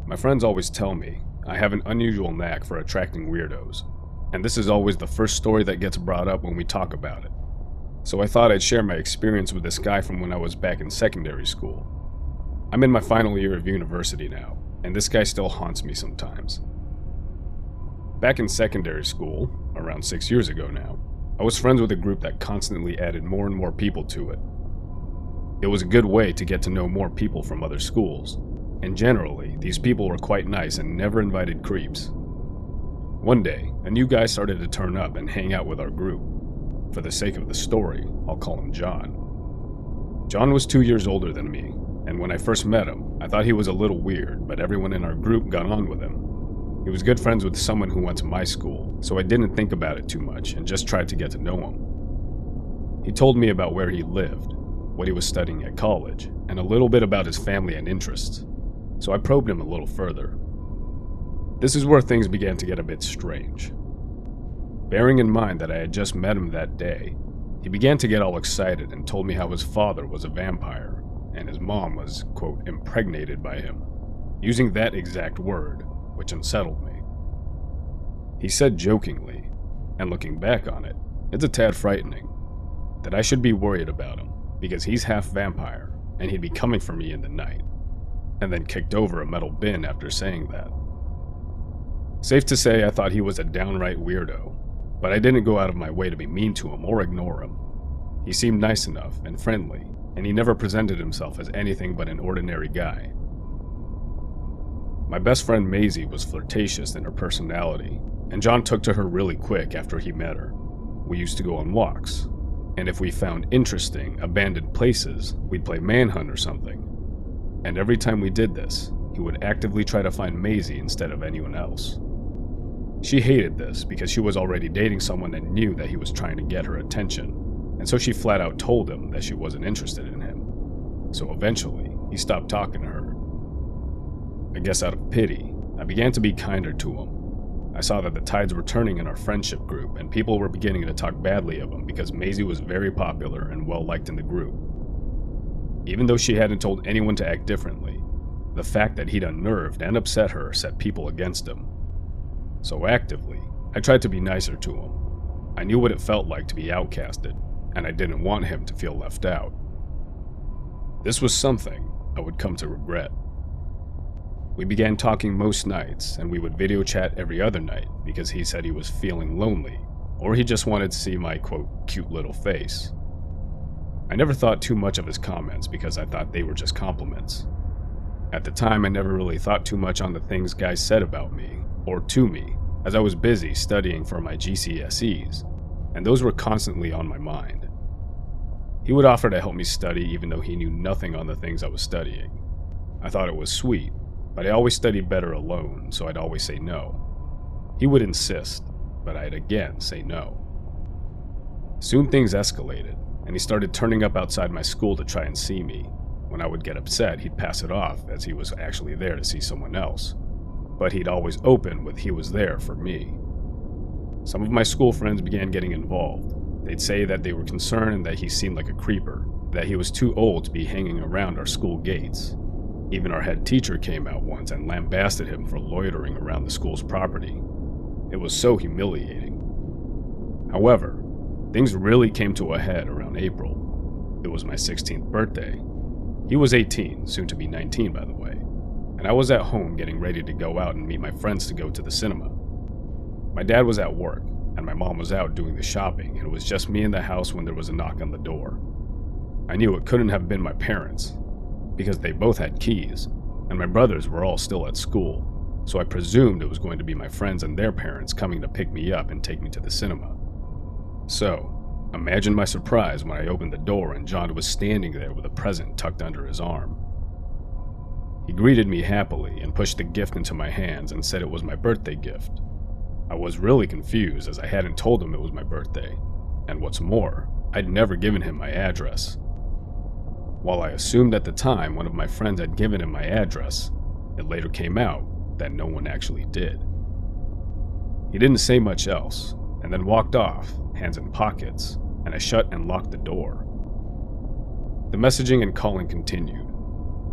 My friends always tell me I have an unusual knack for attracting weirdos, and this is always the first story that gets brought up when we talk about it. So I thought I'd share my experience with this guy from when I was back in secondary school. I'm in my final year of university now, and this guy still haunts me sometimes. Back in secondary school, around 6 years ago now, I was friends with a group that constantly added more and more people to it. It was a good way to get to know more people from other schools, and generally, these people were quite nice and never invited creeps. One day, a new guy started to turn up and hang out with our group. For the sake of the story, I'll call him John. John was 2 years older than me, and when I first met him, I thought he was a little weird, but everyone in our group got on with him. He was good friends with someone who went to my school, so I didn't think about it too much and just tried to get to know him. He told me about where he lived, what he was studying at college, and a little bit about his family and interests, so I probed him a little further. This is where things began to get a bit strange. Bearing in mind that I had just met him that day, he began to get all excited and told me how his father was a vampire, and his mom was, quote, impregnated by him, using that exact word, which unsettled me. He said jokingly, and looking back on it, it's a tad frightening, that I should be worried about him because he's half vampire and he'd be coming for me in the night, and then kicked over a metal bin after saying that. Safe to say I thought he was a downright weirdo, but I didn't go out of my way to be mean to him or ignore him. He seemed nice enough and friendly, and he never presented himself as anything but an ordinary guy. My best friend Maisie was flirtatious in her personality, and John took to her really quick after he met her. We used to go on walks, and if we found interesting, abandoned places, we'd play manhunt or something. And every time we did this, he would actively try to find Maisie instead of anyone else. She hated this because she was already dating someone and knew that he was trying to get her attention, and so she flat out told him that she wasn't interested in him. So eventually, he stopped talking to her. I guess out of pity, I began to be kinder to him. I saw that the tides were turning in our friendship group and people were beginning to talk badly of him because Maisie was very popular and well liked in the group. Even though she hadn't told anyone to act differently, the fact that he'd unnerved and upset her set people against him. So actively, I tried to be nicer to him. I knew what it felt like to be outcasted, and I didn't want him to feel left out. This was something I would come to regret. We began talking most nights, and we would video chat every other night because he said he was feeling lonely, or he just wanted to see my, quote, cute little face. I never thought too much of his comments because I thought they were just compliments. At the time, I never really thought too much on the things guys said about me, or to me, as I was busy studying for my GCSEs, and those were constantly on my mind. He would offer to help me study even though he knew nothing on the things I was studying. I thought it was sweet, but I always studied better alone, so I'd always say no. He would insist, but I'd again say no. Soon things escalated, and he started turning up outside my school to try and see me. When I would get upset, he'd pass it off as he was actually there to see someone else, but he'd always open with he was there for me. Some of my school friends began getting involved. They'd say that they were concerned that he seemed like a creeper, that he was too old to be hanging around our school gates. Even our head teacher came out once and lambasted him for loitering around the school's property. It was so humiliating. However, things really came to a head around April. It was my 16th birthday. He was 18, soon to be 19 by the way, and I was at home getting ready to go out and meet my friends to go to the cinema. My dad was at work, and my mom was out doing the shopping, and it was just me in the house when there was a knock on the door. I knew it couldn't have been my parents, because they both had keys, and my brothers were all still at school, so I presumed it was going to be my friends and their parents coming to pick me up and take me to the cinema. So, imagine my surprise when I opened the door and John was standing there with a present tucked under his arm. He greeted me happily and pushed the gift into my hands and said it was my birthday gift. I was really confused as I hadn't told him it was my birthday, and what's more, I'd never given him my address. While I assumed at the time one of my friends had given him my address, it later came out that no one actually did. He didn't say much else, and then walked off, hands in pockets, and I shut and locked the door. The messaging and calling continued.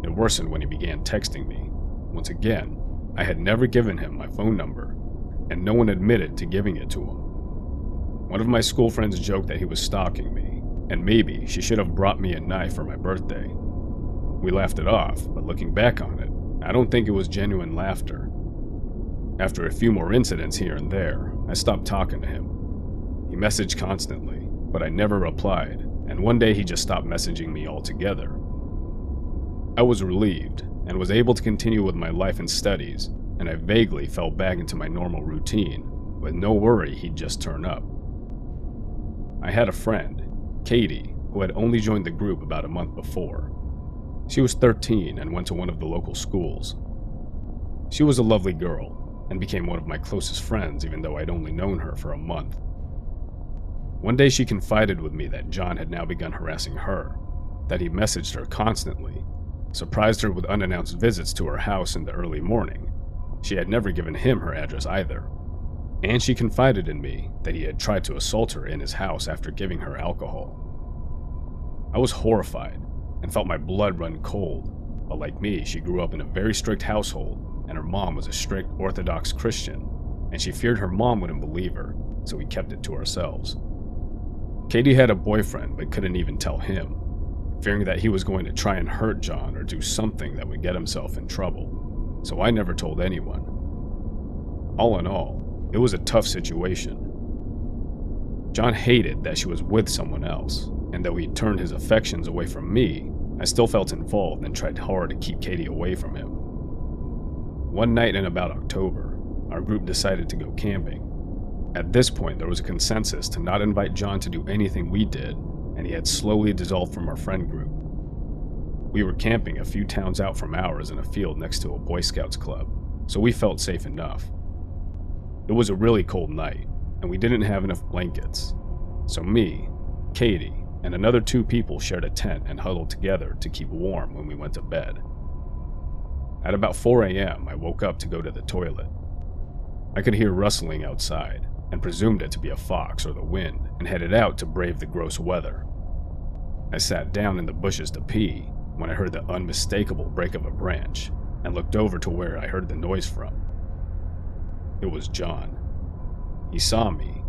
It worsened when he began texting me. Once again, I had never given him my phone number, and no one admitted to giving it to him. One of my school friends joked that he was stalking me, and maybe she should have brought me a knife for my birthday. We laughed it off, but looking back on it, I don't think it was genuine laughter. After a few more incidents here and there, I stopped talking to him. He messaged constantly, but I never replied, and one day he just stopped messaging me altogether. I was relieved, and was able to continue with my life and studies, and I vaguely fell back into my normal routine, with no worry he'd just turn up. I had a friend, Katie, who had only joined the group about a month before. She was 13 and went to one of the local schools. She was a lovely girl, and became one of my closest friends even though I'd only known her for a month. One day she confided with me that John had now begun harassing her, that he messaged her constantly, surprised her with unannounced visits to her house in the early morning. She had never given him her address either. And she confided in me that he had tried to assault her in his house after giving her alcohol. I was horrified and felt my blood run cold, but like me, she grew up in a very strict household, and her mom was a strict Orthodox Christian, and she feared her mom wouldn't believe her, so we kept it to ourselves. Katie had a boyfriend but couldn't even tell him, fearing that he was going to try and hurt John or do something that would get himself in trouble, so I never told anyone. All in all, it was a tough situation. John hated that she was with someone else, and though he turned his affections away from me, I still felt involved and tried hard to keep Katie away from him. One night in about October, our group decided to go camping. At this point, there was a consensus to not invite John to do anything we did, and he had slowly dissolved from our friend group. We were camping a few towns out from ours in a field next to a Boy Scouts club, so we felt safe enough. It was a really cold night, and we didn't have enough blankets, so me, Katie, and another 2 people shared a tent and huddled together to keep warm when we went to bed. At about 4 a.m., I woke up to go to the toilet. I could hear rustling outside, and presumed it to be a fox or the wind, and headed out to brave the gross weather. I sat down in the bushes to pee when I heard the unmistakable break of a branch, and looked over to where I heard the noise from. It was John. He saw me,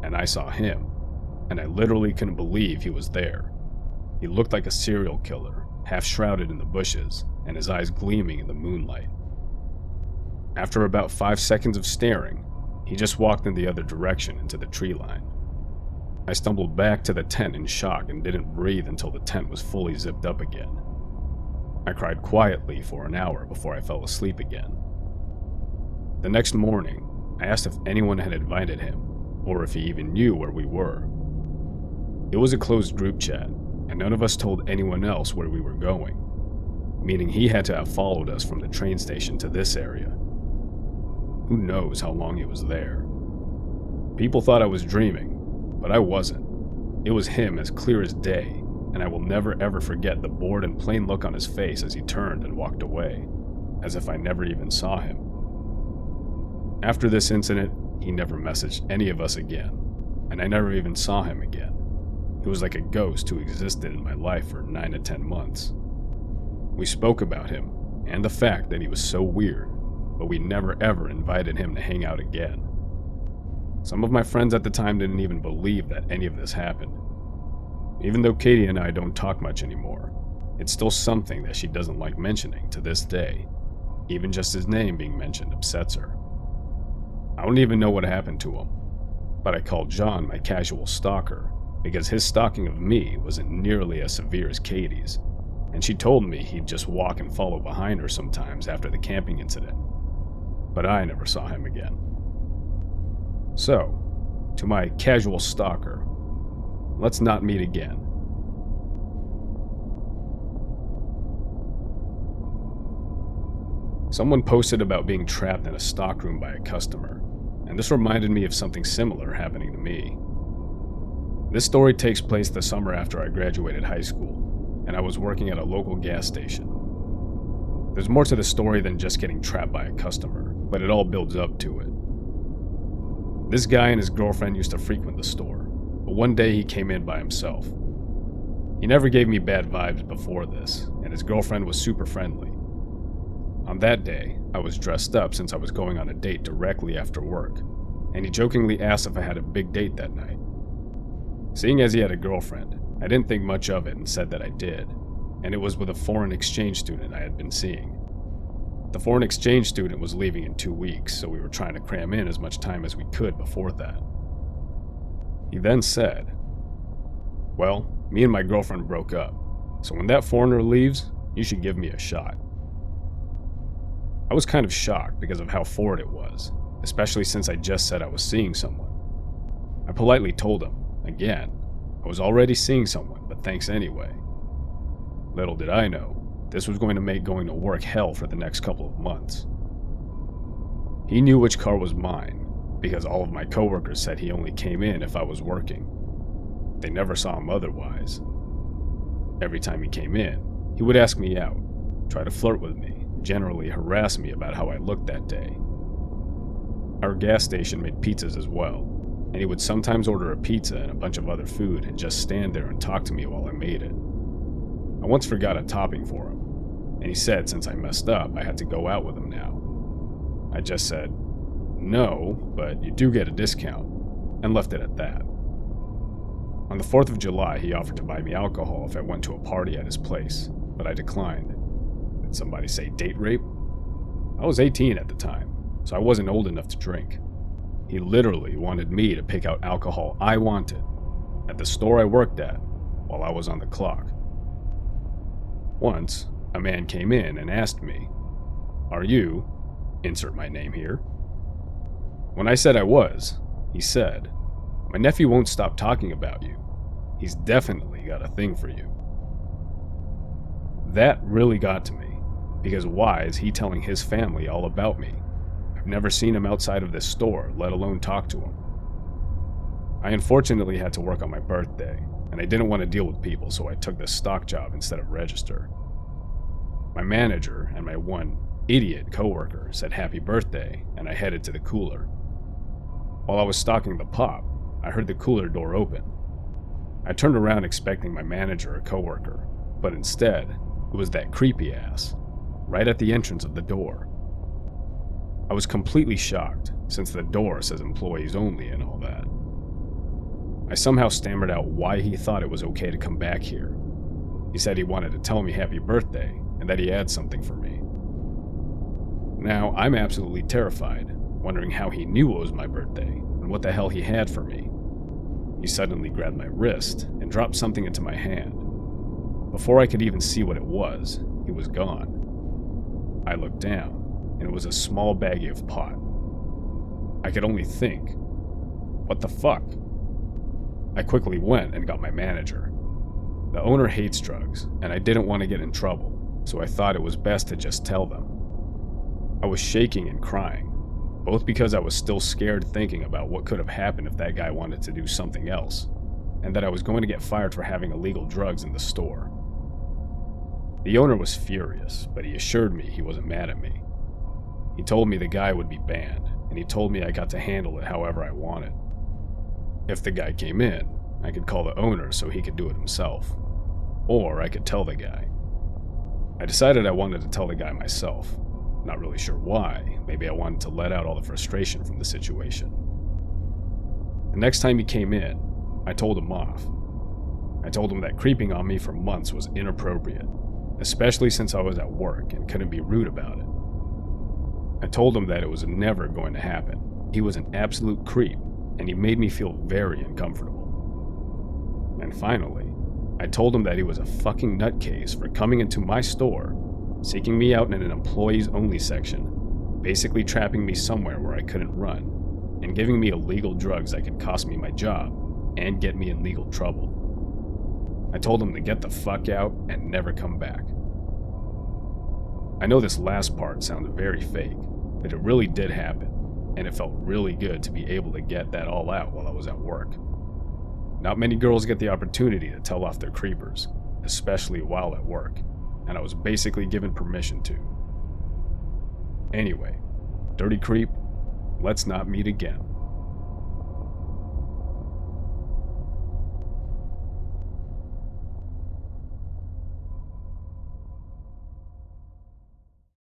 and I saw him, and I literally couldn't believe he was there. He looked like a serial killer, half shrouded in the bushes, and his eyes gleaming in the moonlight. After about 5 seconds of staring, he just walked in the other direction into the tree line. I stumbled back to the tent in shock and didn't breathe until the tent was fully zipped up again. I cried quietly for an hour before I fell asleep again. The next morning, I asked if anyone had invited him, or if he even knew where we were. It was a closed group chat, and none of us told anyone else where we were going, meaning he had to have followed us from the train station to this area. Who knows how long he was there? People thought I was dreaming, but I wasn't. It was him as clear as day, and I will never ever forget the bored and plain look on his face as he turned and walked away, as if I never even saw him. After this incident, he never messaged any of us again, and I never even saw him again. He was like a ghost who existed in my life for 9 to 10 months. We spoke about him, and the fact that he was so weird, but we never ever invited him to hang out again. Some of my friends at the time didn't even believe that any of this happened. Even though Katie and I don't talk much anymore, it's still something that she doesn't like mentioning to this day. Even just his name being mentioned upsets her. I don't even know what happened to him, but I called John my casual stalker because his stalking of me wasn't nearly as severe as Katie's, and she told me he'd just walk and follow behind her sometimes after the camping incident. But I never saw him again. So, to my casual stalker, let's not meet again. Someone posted about being trapped in a stockroom by a customer, and this reminded me of something similar happening to me. This story takes place the summer after I graduated high school, and I was working at a local gas station. There's more to the story than just getting trapped by a customer, but it all builds up to it. This guy and his girlfriend used to frequent the store, but one day he came in by himself. He never gave me bad vibes before this, and his girlfriend was super friendly. On that day, I was dressed up since I was going on a date directly after work, and he jokingly asked if I had a big date that night. Seeing as he had a girlfriend, I didn't think much of it and said that I did, and it was with a foreign exchange student I had been seeing. The foreign exchange student was leaving in 2 weeks, so we were trying to cram in as much time as we could before that. He then said, "Well, me and my girlfriend broke up, so when that foreigner leaves, you should give me a shot." I was kind of shocked because of how forward it was, especially since I just said I was seeing someone. I politely told him, again, I was already seeing someone, but thanks anyway. Little did I know, this was going to make going to work hell for the next couple of months. He knew which car was mine, because all of my coworkers said he only came in if I was working. They never saw him otherwise. Every time he came in, he would ask me out, try to flirt with me, generally harass me about how I looked that day. Our gas station made pizzas as well, and he would sometimes order a pizza and a bunch of other food and just stand there and talk to me while I made it. I once forgot a topping for him, and he said since I messed up, I had to go out with him now. I just said, "No, but you do get a discount," and left it at that. On the 4th of July, he offered to buy me alcohol if I went to a party at his place, but I declined. Did somebody say date rape? I was 18 at the time, so I wasn't old enough to drink. He literally wanted me to pick out alcohol I wanted at the store I worked at while I was on the clock. Once, a man came in and asked me, "Are you, insert my name here?" When I said I was, he said, "My nephew won't stop talking about you. He's definitely got a thing for you." That really got to me, because why is he telling his family all about me? I've never seen him outside of this store, let alone talk to him. I unfortunately had to work on my birthday, and I didn't want to deal with people, so I took this stock job instead of register. My manager and my one idiot coworker said happy birthday, and I headed to the cooler. While I was stocking the pop, I heard the cooler door open. I turned around expecting my manager or coworker, but instead, it was that creepy ass, right at the entrance of the door. I was completely shocked, since the door says employees only and all that. I somehow stammered out why he thought it was okay to come back here. He said he wanted to tell me happy birthday, and that he had something for me. Now, I'm absolutely terrified, wondering how he knew it was my birthday, and what the hell he had for me. He suddenly grabbed my wrist and dropped something into my hand. Before I could even see what it was, he was gone. I looked down, and it was a small baggie of pot. I could only think, what the fuck? I quickly went and got my manager. The owner hates drugs, and I didn't want to get in trouble, so I thought it was best to just tell them. I was shaking and crying, both because I was still scared thinking about what could have happened if that guy wanted to do something else, and that I was going to get fired for having illegal drugs in the store. The owner was furious, but he assured me he wasn't mad at me. He told me the guy would be banned, and he told me I got to handle it however I wanted. If the guy came in, I could call the owner so he could do it himself, or I could tell the guy. I decided I wanted to tell the guy myself. Not really sure why, maybe I wanted to let out all the frustration from the situation. The next time he came in, I told him off. I told him that creeping on me for months was inappropriate, especially since I was at work and couldn't be rude about it. I told him that it was never going to happen. He was an absolute creep, and he made me feel very uncomfortable. And finally, I told him that he was a fucking nutcase for coming into my store, seeking me out in an employees-only section, basically trapping me somewhere where I couldn't run, and giving me illegal drugs that could cost me my job and get me in legal trouble. I told him to get the fuck out and never come back. I know this last part sounds very fake, but it really did happen, and it felt really good to be able to get that all out while I was at work. Not many girls get the opportunity to tell off their creepers, especially while at work, and I was basically given permission to. Anyway, dirty creep, let's not meet again.